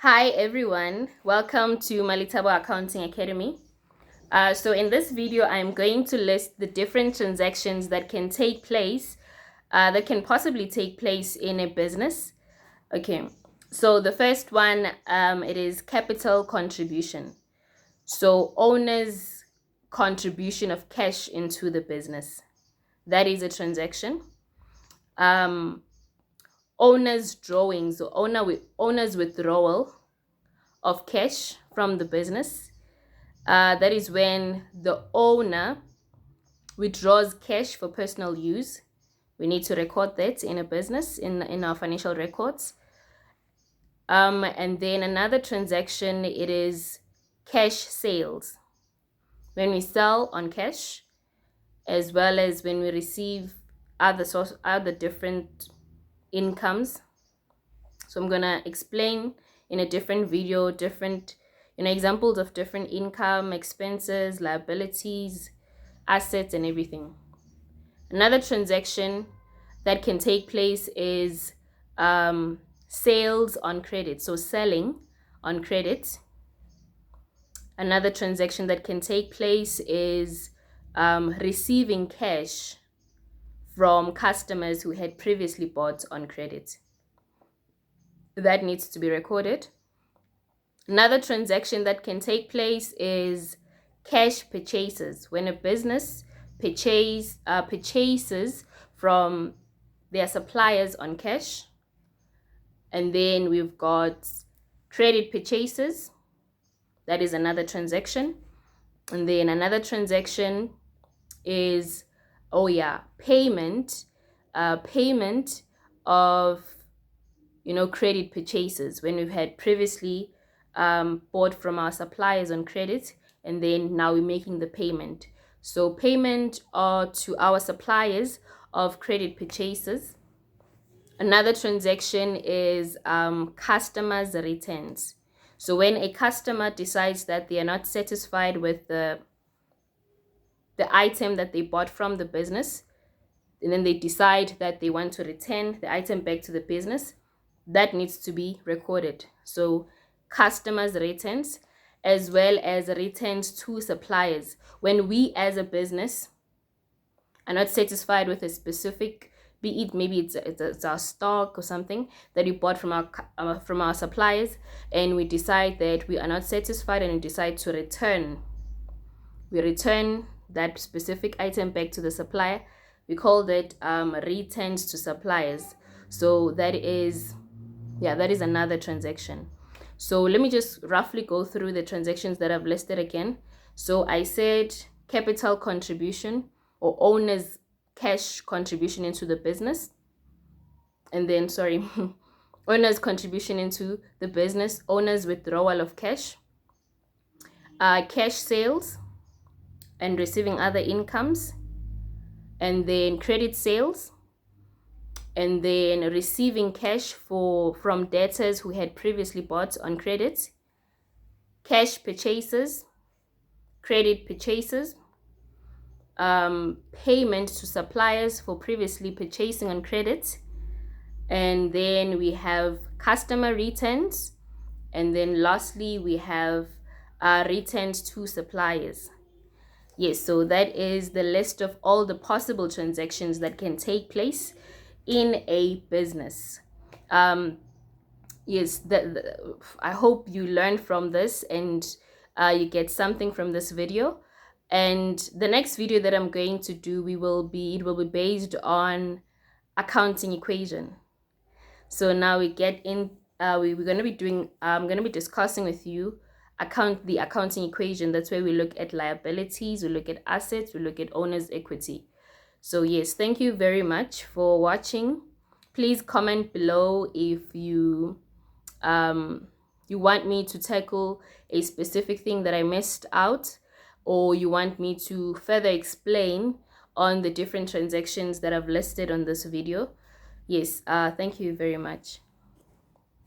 Hi everyone, welcome to Malethabo Accounting Academy. So in this video, I'm going to list the different transactions that can take place, that can possibly take place in a business. Okay, so the first one, it is capital contribution. So owner's contribution of cash into the business. That is a transaction. Owner's drawings, so owner's withdrawal of cash from the business. That is when the owner withdraws cash for personal use. We need to record that in a business, in our financial records. And then another transaction, it is cash sales. When we sell on cash, as well as when we receive other different incomes. So I'm gonna explain in a different video, different examples of different income, expenses, liabilities, assets, and everything. Another transaction that can take place is sales on credit, so selling on credit. Another transaction that can take place is receiving cash from customers who had previously bought on credit. That needs to be recorded. Another transaction that can take place is cash purchases. When a business purchases from their suppliers on cash. And then we've got credit purchases. That is another transaction. And then another transaction is, payment of credit purchases, when we've had previously bought from our suppliers on credit, and then now we're making the payment. So payment to our suppliers of credit purchases. Another transaction is customers' returns. So when a customer decides that they are not satisfied with the item that they bought from the business, and then they decide that they want to return the item back to the business, that needs to be recorded. So customers' returns, as well as returns to suppliers. When we as a business are not satisfied with a specific, be it maybe it's our stock or something that we bought from our suppliers, and we decide that we are not satisfied and we decide to return that specific item back to the supplier. We call that returns to suppliers. So that is another transaction. So let me just roughly go through the transactions that I've listed again. So I said capital contribution, or owner's cash contribution into the business. And then, owner's contribution into the business, owner's withdrawal of cash, cash sales and receiving other incomes, and then credit sales, and then receiving cash from debtors who had previously bought on credit, cash purchases, credit purchases, payment to suppliers for previously purchasing on credit, and then we have customer returns, and then lastly we have returns to suppliers. Yes, so that is the list of all the possible transactions that can take place in a business. Yes, I hope you learned from this and you get something from this video. And the next video that I'm going to do, it will be based on accounting equation. So now we get in. We're going to be doing. I'm going to be discussing with you the accounting equation. That's where we look at liabilities, we look at assets, we look at owner's equity. So yes, thank you very much for watching. Please comment below if you want me to tackle a specific thing that I missed out, or you want me to further explain on the different transactions that I've listed on this video. Yes, thank you very much.